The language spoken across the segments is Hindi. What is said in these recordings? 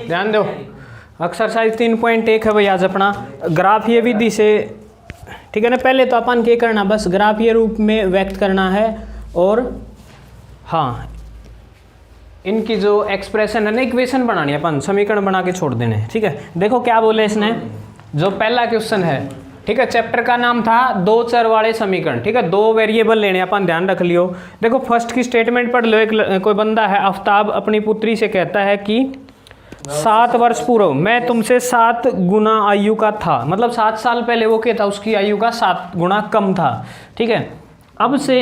ध्यान दो। एक्सरसाइज 3.1 है भाई आज अपना ग्राफ ये विधि से, ठीक है ना। पहले तो अपन क्या करना, बस ग्राफ ये रूप में व्यक्त करना है और हाँ इनकी जो एक्सप्रेशन है ना, इक्वेशन बनानी है, अपन समीकरण बना के छोड़ देने, ठीक है। देखो क्या बोले इसने, जो पहला क्वेश्चन है, ठीक है, चैप्टर का नाम था दो चर वाले समीकरण, ठीक है। दो वेरिएबल लेने, अपन ध्यान रख लियो। देखो फर्स्ट की स्टेटमेंट पढ़ लो। एक कोई बंदा है आफ्ताब, अपनी पुत्री से कहता है कि 7 वर्ष पूर्व मैं तुमसे 7 गुना आयु का था, मतलब 7 साल पहले वो क्या था, उसकी आयु का 7 गुना कम था, ठीक है। अब से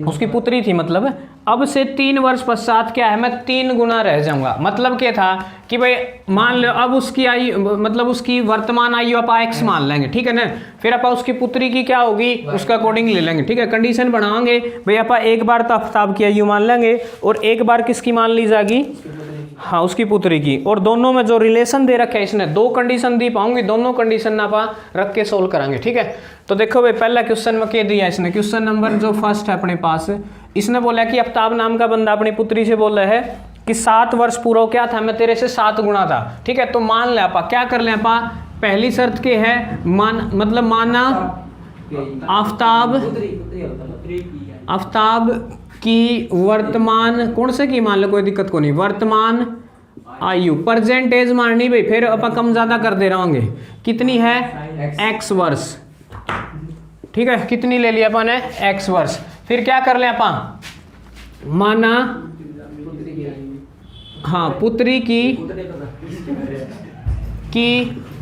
उसकी पुत्री थी, मतलब अब से 3 वर्ष पश्चात क्या है, मैं 3 गुना रह जाऊंगा। मतलब क्या था कि भाई मान लो अब उसकी आयु, मतलब उसकी वर्तमान आयु आप x मान लेंगे, ठीक है ना। फिर आप उसकी पुत्री की क्या होगी उसका अकॉर्डिंग ले लेंगे, ठीक है। कंडीशन बनाएंगे भाई, आप एक बार तो आफ्ताब की आयु मान लेंगे और एक बार किसकी मान ली जाएगी, हाँ उसकी पुत्री की। और दोनों में जो रिलेशन दे रखे है इसने, 2 कंडीशन दी पाऊंगी, दोनों कंडीशन ना पा रख के सोल्व करेंगे, ठीक है। तो देखो भाई पहला क्वेश्चन में क्या दिया इसने, क्वेश्चन नंबर जो फर्स्ट है अपने पास, इसने बोला कि आफ्ताब नाम का बंदा अपनी पुत्री से बोल रहा है कि 7 वर्ष पूर्व क्या था, मैं तेरे से 7 गुना था, ठीक है। तो मान ले आपा, क्या कर ले आपा, पहली शर्त के है मान, मतलब माना आफ्ताब की वर्तमान, कौन से की मान लो, कोई दिक्कत को नहीं, वर्तमान आयु परसेंट एज मारनी भाई, फिर अपन कम ज्यादा कर दे रहोगे, कितनी है x वर्ष, ठीक है। कितनी ले लिया अपन ने x वर्ष। फिर क्या कर ले अपन, माना हाँ पुत्री की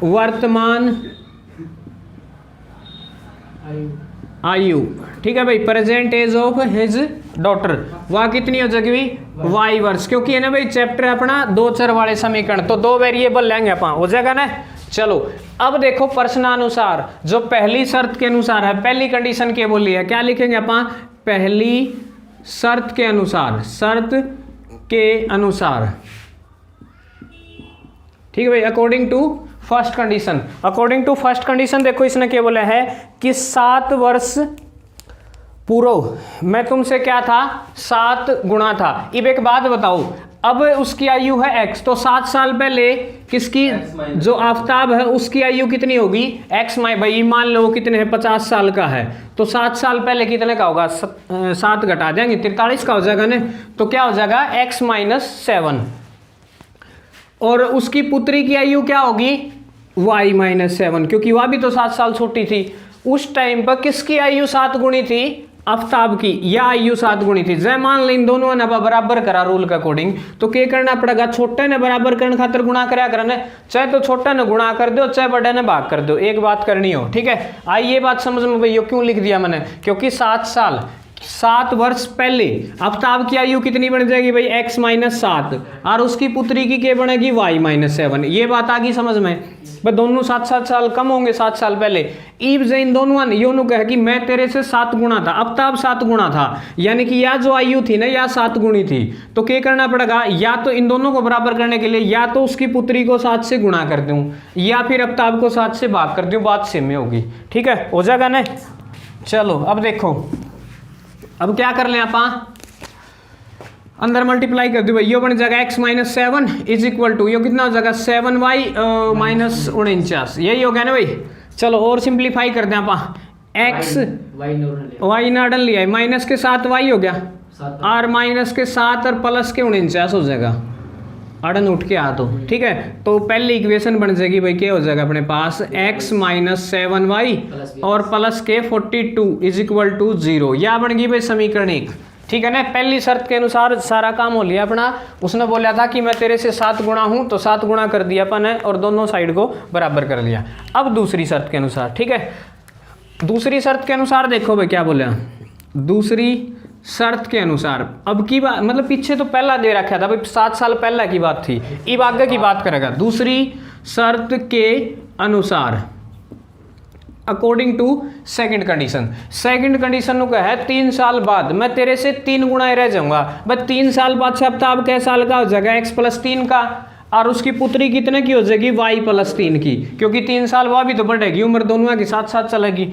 वर्तमान आयु, ठीक है भाई, present age of his daughter, वह कितनी हो जाएगी y वर्ष, क्योंकि है ना भाई चैप्टर अपना 2 चर वाले समीकरण, तो 2 वेरिएबल लेंगे अपन, हो जाएगा ना। चलो अब देखो प्रश्नानुसार, जो पहली शर्त के अनुसार है, पहली कंडीशन क्या बोली है, क्या लिखेंगे अपन, पहली शर्त के अनुसार, शर्त के अनुसार, ठीक है भाई, according to first condition. According to first condition देखो इसने क्या बोला है कि 7 वर्ष पूर्व मैं तुमसे क्या था, 7 गुना था। अब एक बात बताओ, अब उसकी आयु है x, तो 7 साल पहले किसकी, जो आफ्ताब है उसकी आयु कितनी होगी x, भाई मान लो कितने है, 50 साल का है, तो 7 साल पहले कितने का होगा, 7 घटा देंगे 43 का हो जाएगा ना। तो क्या हो जाएगा x - 7, और उसकी पुत्री की आयु क्या होगी y - 7, क्योंकि वह भी तो 7 साल छोटी थी। उस टाइम पर किसकी आयु 7 गुनी थी, आफ्ताब की, या आयु 7 गुनी थी। जय मान लो इन दोनों ने बराबर करा रूल के अकॉर्डिंग, तो क्या करना पड़ेगा, छोटे ने बराबर करने खातिर गुणा कराया करना, चाहे तो छोटे ने गुणा कर दो, चाहे बड़े ने भाग कर दो, एक बात करनी हो, ठीक है। आई ये बात समझ में भाई, क्यों लिख दिया मैंने, क्योंकि 7 वर्ष पहले आफ्ताब की आयु कितनी बन जाएगी भाई x - 7, और उसकी पुत्री की क्या बनेगी y - 7। ये बात आ गई समझ में, भाई दोनों 7 साल कम होंगे 7 साल पहले। ईब जे इन दोनों योनु कहे कि मैं तेरे से 7 गुना था, आफ्ताब 7 गुना था, यानी कि या जो आयु थी ना या 7 गुनी थी। तो क्या करना पड़ेगा, या तो इन दोनों को बराबर करने के लिए या तो उसकी पुत्री को 7 से गुणा कर दूं, या फिर आफ्ताब को 7 से भाग कर दूं, बात सेम में होगी, ठीक है, हो जाएगा ना। चलो अब देखो, अब क्या कर लें आप, अंदर मल्टीप्लाई कर दो भाई, ये बन जाएगा x - 7 इज इक्वल टू, ये कितना हो जाएगा 7y - 49, यही हो गया ना भाई। चलो और सिंप्लीफाई कर दें आप, x y नाडन लिया, माइनस के 7 y हो गया, और माइनस के 7 और प्लस के 49 हो जाएगा, अड़न उठ के आ तो, ठीक है। तो पहली इक्वेशन बन जाएगी भाई, क्या हो जाएगा अपने पास x - 7y और प्लस के 42 इज इक्वल टू 0, या बन गई भाई समीकरण 1, ठीक है ना। पहली शर्त के अनुसार सारा काम हो लिया अपना, उसने बोला था कि मैं तेरे से 7 गुना हूं, तो 7 गुना कर दिया अपन ने, और दोनों साइड को बराबर कर लिया। अब दूसरी शर्त के अनुसार, ठीक है, दूसरी शर्त के अनुसार देखो भाई क्या बोला, दूसरी शर्त के अनुसार, अब की बात, मतलब पीछे तो पहला दे रखा था भाई, 7 साल पहला की बात थी, अब आगे की बात करेगा। दूसरी शर्त के अनुसार, according to second condition, second condition को है 3 साल बाद मैं तेरे से 3 गुना रह जाऊंगा, बस 3 साल बाद से आफ्ताब कै साल का हो जाएगा x + 3 का, और उसकी पुत्री कितने की हो जाएगी y + 3 की, क्योंकि 3 साल वह भी तो बढ़ेगी, उम्र दोनों की साथ साथ चलेगी।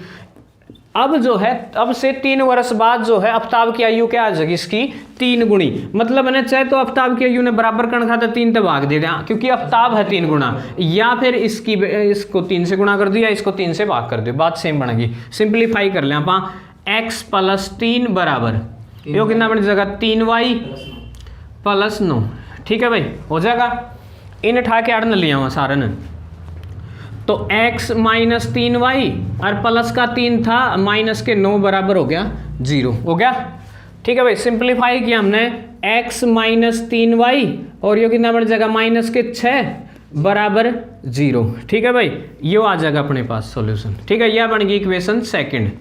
अब जो है, अब से 3 वर्ष बाद जो है आफ्ताब की आयु क्या आ जाएगी इसकी 3 गुणी। मतलब मैंने चाहे तो आफ्ताब की आयु ने बराबर करना था तो 3 से भाग दे दिया, क्योंकि आफ्ताब है 3 गुना, या फिर इसको 3 से गुणा कर दिया, इसको 3 से भाग कर दिया, बात सेम बनेगी। सिंप्लीफाई कर लें आप, x + 3 बराबर यो कितना बन जाएगा 3y + 9। ठीक है भाई, हो जाएगा। इन उठा के अड़न लिया हुआ सारे ने, तो x - 3y और प्लस का 3 था, माइनस के 9 बराबर हो गया 0, हो गया। ठीक है भाई, सिंप्लीफाई किया हमने, x - 3y और ये कितना बन जाएगा माइनस के 6 बराबर 0। ठीक है भाई, ये आ जाएगा अपने पास सॉल्यूशन। ठीक है, यह बन गई इक्वेशन सेकंड।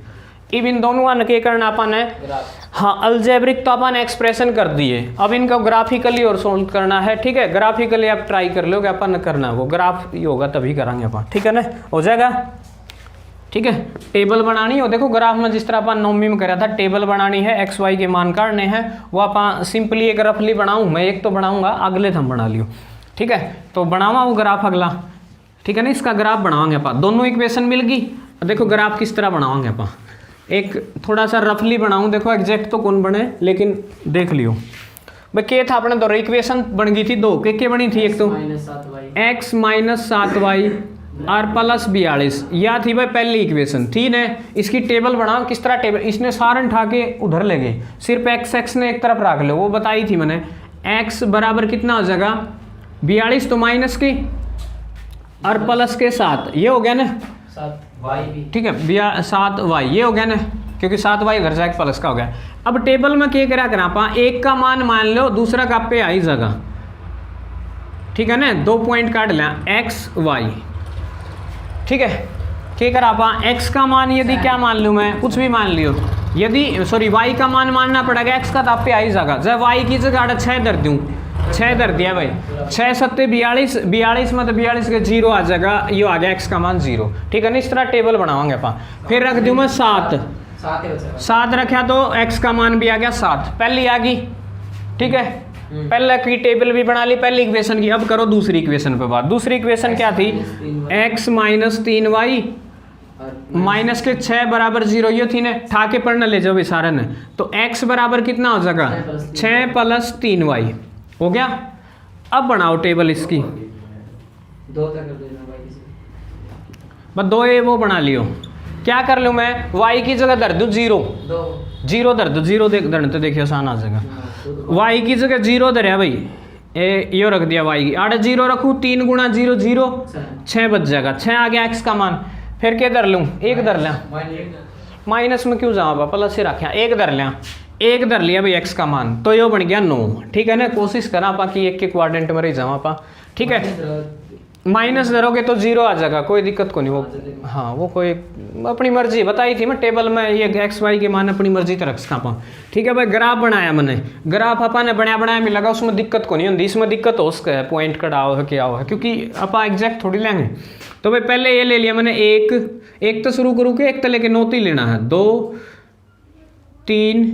अब इन दोनों का क्या करना अपन है, हाँ अल्जेब्रिक तो अपन एक्सप्रेशन कर दिए, अब इनको ग्राफिकली और सोल्व करना है। ठीक है, ग्राफिकली आप ट्राई कर लोगे, अपन करना वो ग्राफ ही होगा तभी करांगे अपन। ठीक है ना, हो जाएगा। ठीक है, टेबल बनानी हो, देखो ग्राफ में जिस तरह अपन नौवीं में करा था, टेबल बनानी है, एक्स वाई के मान काटने हैं, वो अपन सिंपली एक रफली बनाऊँ, मैं एक तो बनाऊँगा, अगले हम बना लियो। ठीक है, तो बनावा वो ग्राफ अगला। ठीक है ना, इसका ग्राफ बनावांगे अपन, दोनों इक्वेशन मिल गई। देखो ग्राफ किस तरह बनावांगे अपन, एक थोड़ा सा रफली बनाऊं, देखो एग्जैक्ट तो कौन बने लेकिन देख लियो भाई। क्या था अपने दो इक्वेशन बन गई थी, दो के बनी थी, एक तो x - 7y और +42, या थी भाई पहली इक्वेशन। ठीक है, इसकी टेबल बनाओ, किस तरह टेबल, इसने सारे उठा के उधर ले गए, सिर्फ x ने एक तरफ रख लो, वो बताई थी मैंने। x बराबर कितना हो जाएगा 42, तो माइनस की और प्लस के 7, ये हो गया ना 7y। ठीक है, 7y ये हो गया ना, क्योंकि 7y घर जाके प्लस का हो गया। अब टेबल में क्या करा आप, एक का मान मान लो, दूसरा का पे आई जगह। ठीक है ना, 2 पॉइंट काट लिया x y। ठीक है, क्या करा आप, x का मान यदि क्या मान लूँ मैं, कुछ भी मान लियो, यदि सॉरी y का मान मानना पड़ेगा, x का तो आप पे आई जगह, जब y की जगह 6 धर दूँ, 6 धर दिया भाई, 6 × 7 = 42, 42 में तो 42 के 0 आ जाएगा, ये आ गया x का मान 0। ठीक है ना, इस तरह टेबल बनावांगे अपन। फिर रख दूँ मैं 7 रखा तो x का मान भी आ गया 7, पहली आ गई। ठीक है, पहले की टेबल भी बना ली पहली इक्वेशन की। अब करो दूसरी इक्वेशन पे बात। दूसरी इक्वेशन क्या थी, x - 3y माइनस के 6 बराबर 0, ये थी ना, ठा के पढ़ना ले जाओ इशारा ने, तो x बराबर कितना हो जाएगा 6 + 3y, हो गया। अब बनाओ टेबल इसकी, 2 तक कर देना भाई, किसी बस 2 ये वो बना लियो। क्या कर लूँ मैं, y की जगह धर दूँ 0, 0 धर दो, 0 धरने तो देखिए आसान आ जाएगा। y की जगह 0 धरिया भाई, ये रख दिया y की, 8 0 रखूँ, 3 × 0 0, 6 बच जाएगा, 6 आ गया x का मान। फिर क्या धर लूँ, 1 धर लिया, माइनस में क्यों जाऊँ प्लस से रखा, 1 धर लिया, 1 धर लिया भाई x का मान, तो ये बन गया 9। ठीक है ना, कोशिश करा पा कि 1 के क्वाड्रेंट में रह जाओ आप। ठीक है, माइनस धरोगे तो 0 आ जाएगा, कोई दिक्कत को नहीं, वो हाँ वो कोई अपनी मर्जी बताई थी मैं टेबल में, ये x y के मान अपनी मर्जी तक रख पा। ठीक है भाई, ग्राफ बनाया मैंने, ग्राफ अपन ने बनाया मिल लगा, उसमें दिक्कत को नहीं होती, इसमें दिक्कत हो उसका है, पॉइंट कटाओ है क्या हो है, क्योंकि अपन एग्जैक्ट थोड़ी लेंगे। तो भाई पहले ये ले लिया मैंने, एक तो शुरू करूँ के, एक तो लेके 9 ही लेना है, 2 3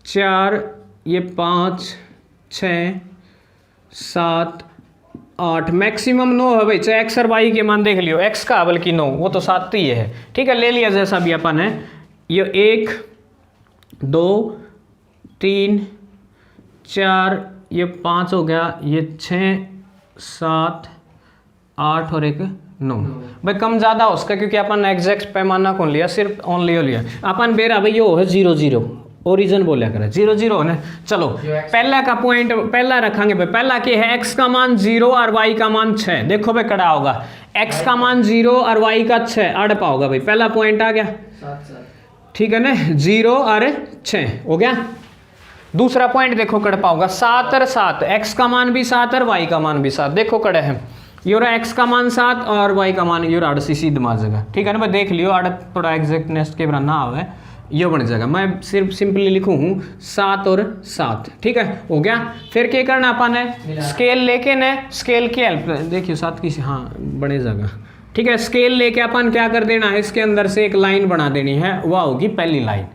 4 ये 5 6 7 8, मैक्सिमम 9 है भाई, चाहे x और y के मान देख लियो, x का बल्कि 9, वो तो 7 ही है। ठीक है, ले लिया जैसा भी अपन है, ये 1 2 3 4 ये 5 हो गया, ये 6 7 8 और एक 9। भाई कम ज़्यादा हो उसका, क्योंकि अपन एग्जैक्ट पैमाना कौन लिया, सिर्फ ओनली हो लिया अपन। बेरा भाई यो है 0 0, ओरिजिन बोलिया करे 0 0 ना। चलो पहला का पॉइंट पहला रखेंगे भाई, पहला क्या है, x का मान 0 और y का मान 6। देखो भाई कड़ा होगा, x का मान 0 और y का 6, अड़ पाओगा भाई, पहला पॉइंट आ गया। ठीक है ना, 0 और 6 हो गया। दूसरा पॉइंट देखो कड़ पाओगा, 7 और 7, x का मान भी 7 और y का मान भी 7। देखो कड़े है, योर x का मान 7 और y का मान योर 8 सी दिमाग जगह। ठीक है ना भाई, देख लियो, 8 थोड़ा एग्जैक्टनेस के बना ना आवे, ये बन जाएगा। मैं सिर्फ सिंपली लिखूँ हूँ 7 और 7। ठीक है, हो गया। फिर क्या करना अपन है, स्केल लेके न, स्केल की हेल्प देखिए 7 की, हाँ बने जाएगा। ठीक है, स्केल लेके अपन क्या कर देना है, इसके अंदर से एक लाइन बना देनी है, वह होगी पहली लाइन।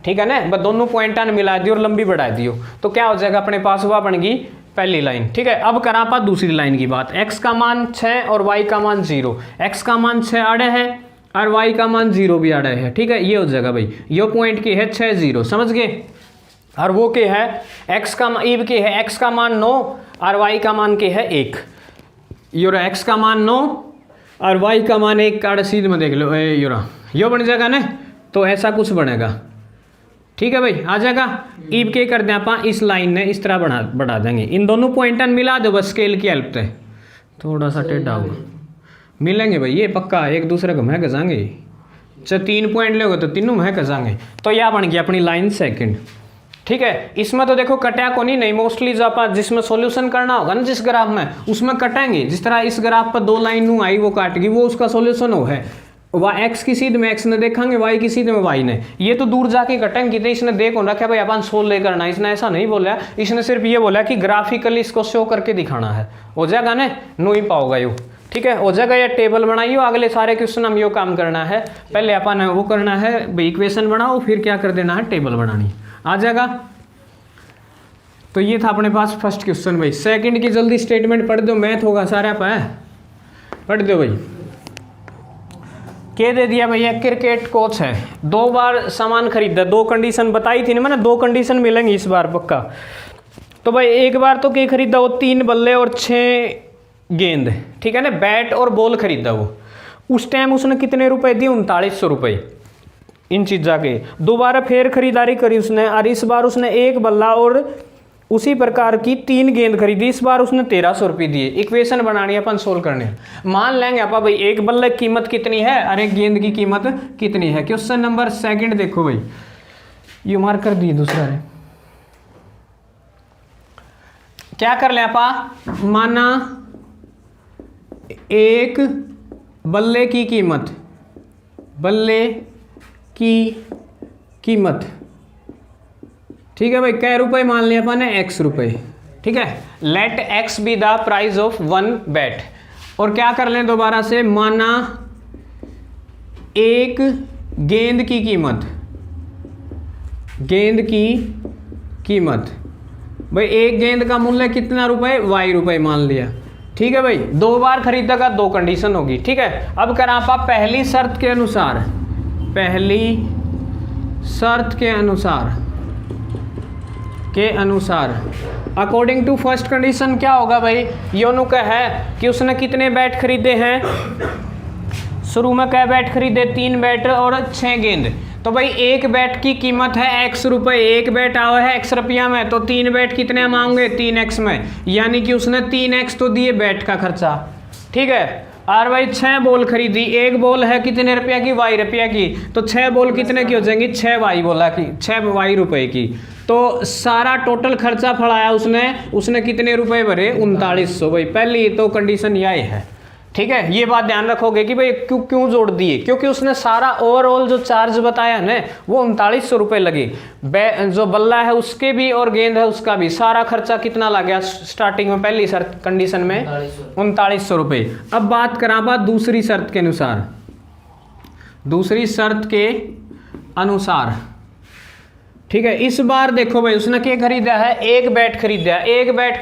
ठीक है ना, बस दोनों पॉइंटा ने मिला दियो और लंबी बढ़ा दियो, तो क्या हो जाएगा अपने पास, वह बन गई पहली लाइन। ठीक है, अब करा पा दूसरी लाइन की बात, x का मान 6 और y का मान 0। x का मान 6 अड़े है और वाई का मान 0 भी आ रहा है, ठीक है। ये हो जाएगा भाई, ये पॉइंट की है 6 0, समझ गए। और वो के है x का ईब के है x का मान 9 और y का मान के है 1। यूरा x का मान 9 और y का मान 1 का सीध में देख लो यूरा यो बन जाएगा ना, तो ऐसा कुछ बनेगा, ठीक है भाई, आ जाएगा। ईब के कर दें आप इस लाइन ने इस तरह बढ़ा देंगे, इन दोनों पॉइंटन मिला दो बस स्केल की हेल्प से, थोड़ा सा टेढ़ा होगा, मिलेंगे भाई ये पक्का, एक दूसरे को महक जाएंगे। चाहे 3 पॉइंट लोगे तो तीनों महक जाएंगे। तो यह बन गया अपनी लाइन सेकंड, ठीक है। इसमें तो देखो कटा को नहीं मोस्टली जो आप जिसमें सॉल्यूशन करना होगा ना जिस ग्राफ में, उसमें कटेंगे। जिस तरह इस ग्राफ पर 2 लाइन आई वो काट गई, वो उसका सॉल्यूशन हो है। वह एक्स की सीध में एक्स ने देखेंगे, वाई की सीध में वाई ने, ये तो दूर जाके कटेंगे। तो इसने देखो रखा भाई अपन सोल्व ले करना, इसने ऐसा नहीं बोला, इसने सिर्फ ये बोला कि ग्राफिकली इसको शो करके दिखाना है। हो जाएगा ना, नो ही पाओगा यू, ठीक है। हो जाएगा, या टेबल बनाइयो, अगले सारे क्वेश्चन हम यो काम करना है। पहले अपन वो करना है भाई इक्वेशन बनाओ, फिर क्या कर देना है टेबल बनानी, आ जाएगा। तो ये था अपने पास फर्स्ट क्वेश्चन भाई। सेकंड की जल्दी स्टेटमेंट पढ़ दो, मैथ होगा सारा पे, पढ़ दो भाई। क्या दे दिया भैया, क्रिकेट कोच है, 2 बार सामान खरीदा, 2 कंडीशन बताई थी ना मैंने, 2 कंडीशन मिलेंगी इस बार पक्का। तो भाई एक बार तो क्या खरीदा वो 3 बल्ले और 6 गेंद, ठीक है ना, बैट और बॉल खरीदा वो। उस टाइम उसने कितने रुपए दिए, 3900 रुपये इन चीज़ा के। दोबारा फिर खरीदारी करी उसने, और इस बार उसने 1 बल्ला और उसी प्रकार की 3 गेंद खरीदी, इस बार उसने 1300 रुपये दिए। इक्वेशन बनानी है अपन, सोल्व करने। मान लेंगे आप भाई 1 बल्ले की कीमत कितनी है और 1 गेंद की कीमत कितनी है। क्वेश्चन नंबर सेकंड देखो भाई, ये मार्क कर दिए दूसरा है। क्या कर ले आपा, माना 1 बल्ले की कीमत, बल्ले की कीमत, ठीक है भाई, कै रुपए मान लिया अपन ने, x रुपए, ठीक है। Let x be the price of 1 bat. और क्या कर लें दोबारा से, माना 1 गेंद की कीमत, गेंद की कीमत भाई 1 गेंद का मूल्य कितना रुपए, y रुपए मान लिया, ठीक है भाई। 2 बार खरीदेगा, 2 कंडीशन होगी, ठीक है। अब कर आप पहली शर्त के अनुसार, पहली शर्त के अनुसार अकॉर्डिंग टू फर्स्ट कंडीशन क्या होगा भाई, योनु का है कि उसने कितने बैट खरीदे हैं, शुरू में क्या बैट खरीदे, 3 बैट और 6 गेंद। तो भाई 1 बैट की कीमत है x रुपए, 1 बैट आया है x रुपया में, तो 3 बैट कितने मांगे, 3x में, यानी कि उसने 3x तो दिए बैट का खर्चा, ठीक है। और भाई 6 बॉल खरीदी, 1 बॉल है कितने रुपया की, y रुपया की, तो 6 बॉल कितने की हो जाएंगी, 6y बोला की, 6y रुपए की। तो सारा टोटल खर्चा फड़ाया उसने कितने रुपए भरे, 3900 भाई। पहली तो कंडीशन यही है, ठीक है। ये बात ध्यान रखोगे कि भाई क्यों जोड़ दिए, क्योंकि उसने सारा ओवरऑल जो चार्ज बताया ना वो 3900 रुपये लगे। जो बल्ला है उसके भी और गेंद है उसका भी, सारा खर्चा कितना लग गया स्टार्टिंग में, पहली शर्त कंडीशन में 3900 रुपये। अब बात करा बात दूसरी शर्त के अनुसार, दूसरी शर्त के अनुसार, ठीक है। इस बार देखो भाई उसने क्या खरीदा है, 1 बैट खरीदा है। 1 बैट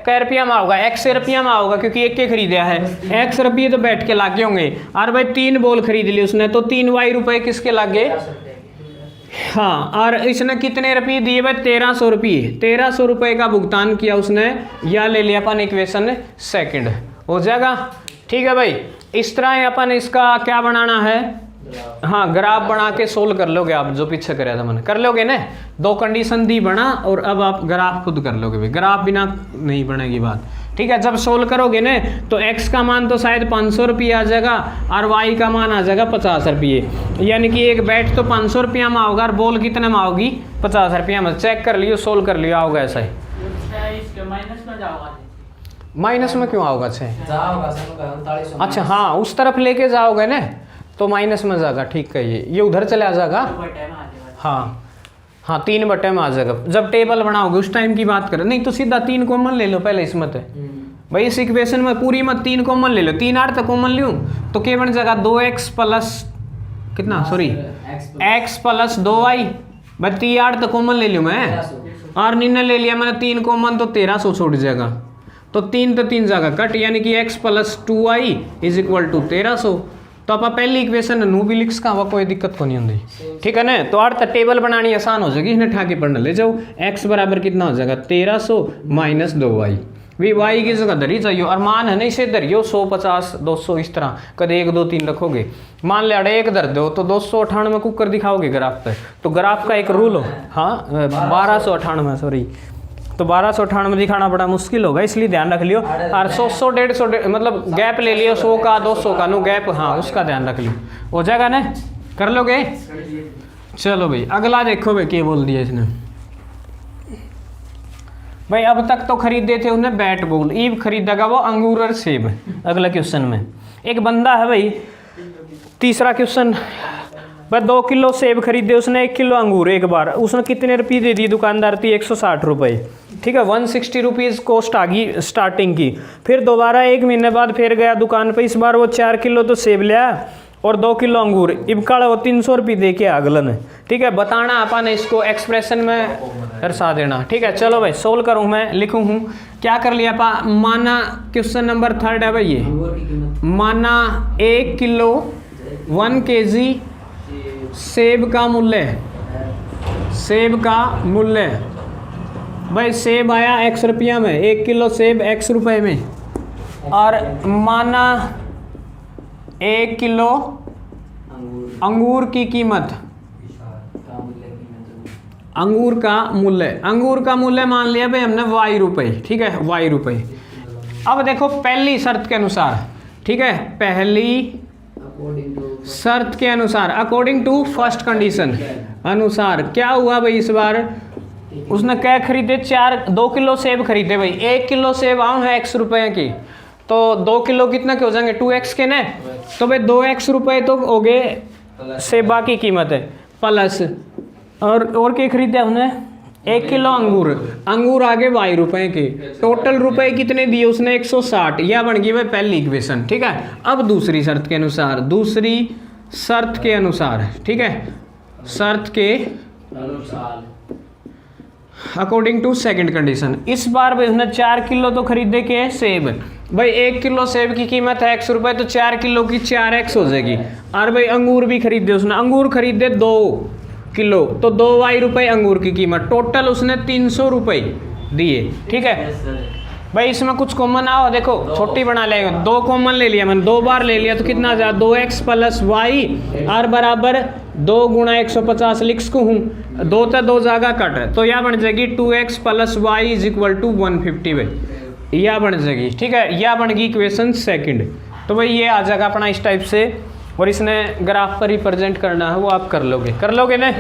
कै रुपया में होगा, x रुपया में होगा, क्योंकि 1 के खरीदा है, x रुपये तो बैट के लागे होंगे। और भाई 3 बॉल खरीद ली उसने, तो 3y रुपये किसके लागे, हाँ। और इसने कितने रुपये दिए भाई, 1300 रुपये, 1300 रुपये का भुगतान किया उसने, या ले लिया अपन इक्वेशन सेकंड, हो जाएगा, ठीक है भाई। इस तरह अपन इसका क्या बनाना है, हाँ ग्राफ बना के सोल्व कर लोगे आप, जो पीछे कराया था मैंने, कर लोगे ना। 2 कंडीशन दी बना, और अब आप ग्राफ खुद कर लोगे भाई, ग्राफ बिना नहीं बनेगी बात, ठीक है। जब सोल्व करोगे ना तो x का मान तो शायद 500 रुपये आ जाएगा, और y का मान आ जाएगा 50 रुपये, यानी कि 1 बैट तो 500 रुपया में आओगा, और बॉल कितने में आओगी, 50 रुपया में। चेक कर लियो, सोल्व कर लियो, आओगा ऐसा ही। माइनस में क्यों आओगा, 6, अच्छा हाँ उस तरफ लेके जाओगे ना तो माइनस में जाएगा, ठीक है। ये उधर चला जाएगा, हाँ हाँ 3 बटे में आ जाएगा। जब टेबल बनाओगे उस टाइम की बात करें, नहीं तो सीधा 3 कॉमन ले लो पहले इसमें तो भाई, इस इक्वेशन में पूरी मत 3 कॉमन ले लो, 3 8 तक कॉमन लूँ तो क्या बन जाएगा, 2x प्लस कितना, सॉरी x प्लस 2y भाई, 3 8 तक कॉमन ले लूँ मैं, और निन्ने ले लिया मैंने 3 कॉमन, तो 1300 छोड़ जाएगा, तो 3 तो 3 जाएगा कट, यानी कि x plus 2y is equal to 1300, तो आप पहली इक्वेशन नू भी लिख सका, वह कोई दिक्कत को नहीं होती, ठीक है ना। तो अर्थ टेबल बनानी आसान हो जाएगी, इन्हें ठाके पढ़ने ले जाओ। x बराबर कितना हो जाएगा 1300 माइनस 2y, भी y की जगह धरी चाहिए और मान है ना इसे धरियो 150 200 इस तरह, कदे 1 2 3 रखोगे, मान ले अड़े एक धर दो तो 298 में कुकर दिखाओगे ग्राफ पे, तो ग्राफ का एक रूल हो, हाँ 1298 सॉरी, तो 1298 दिखाना बड़ा मुश्किल होगा, इसलिए ध्यान रख लियो। और 100 150 मतलब गैप ले लियो 100 का 200 का नो गैप, हाँ उसका ध्यान रख लियो, हो जाएगा ना, कर लोगे। चलो भाई अगला देखो भाई क्या बोल दिया इसने। भाई अब तक तो खरीदे थे उन्हें बैट बॉल, ईब खरीदेगा वो अंगूर और सेब। अगला क्वेश्चन में एक बंदा है भाई, तीसरा क्वेश्चन, भाई 2 किलो सेब खरीदे उसने, 1 किलो अंगूर एक बार, उसने कितने रुपये दे दिए दुकानदार थी 160 रुपये, ठीक है 160 रुपीज़ कॉस्ट आ गई स्टार्टिंग की। फिर दोबारा 1 महीने बाद फिर गया दुकान पे, इस बार वो 4 किलो तो सेब लिया और 2 किलो अंगूर, इबकाड़ा वो 300 रुपये दे के अगलन है, ठीक है। बताना अपन इसको एक्सप्रेशन में दर्शा देना, ठीक है। चलो भाई सोल्व करूँ मैं, लिखूँ हूँ, क्या कर लिया पा, माना क्वेश्चन नंबर 3 है भाई ये, माना 1 किलो 1 kg सेब का मूल्य, सेब का मूल्य भाई, सेब आया x रुपया में, 1 किलो सेब x रुपए में, और माना 1 किलो अंगूर की कीमत, अंगूर का मूल्य, अंगूर का मूल्य मान लिया भाई हमने y रुपए, ठीक है y रुपए। अब देखो पहली शर्त के अनुसार, ठीक है, पहली शर्त के अनुसार, अकॉर्डिंग टू फर्स्ट कंडीशन अनुसार क्या हुआ भाई, इस बार उसने क्या खरीदे 2 किलो सेब खरीदे भाई, 1 किलो सेब आऊँ है x रुपये की, तो 2 किलो कितना के हो जाएंगे 2x के ना, तो भाई 2x रुपये तो हो गए सेबा की कीमत है, प्लस और क्या खरीदा हमने 1 किलो अंगूर, अंगूर आगे y रुपए के, टोटल रुपए कितने दिए उसने 160, यह बन गई भाई पहली इक्वेशन, ठीक है। अब दूसरी शर्त के अनुसार, दूसरी शर्त के अनुसार, ठीक है, शर्त के अकॉर्डिंग टू सेकंड कंडीशन, इस बार भाई उसने 4 किलो तो खरीदे के सेब, भाई 1 किलो सेब की कीमत है x रुपए, तो 4 किलो की 4x हो जाएगी, और भाई अंगूर भी खरीदे उसने, अंगूर खरीदे 2 किलो, तो 2y रुपये अंगूर की कीमत, टोटल उसने 300 रुपये दिए, ठीक है भाई। इसमें कुछ कॉमन आओ, देखो छोटी बना लेगा, 2 कॉमन ले लिया मैंने, 2 बार ले लिया तो कितना आ जाए 2x प्लस y, r बराबर 2 गुणा 150 लिख सकूँ हूँ, 2 तो 2 जगह कट है, तो यह बन जाएगी 2x plus y is equal to 150 भाई, यह बन जाएगी, ठीक है। यह बन गई इक्वेशन सेकंड। तो भाई ये आ जाएगा अपना इस टाइप से, और इसने ग्राफ पर रिप्रेजेंट करना है वो आप कर लोगे ना,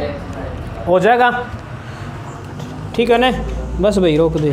हो जाएगा, ठीक है ना। बस भाई रोक दे।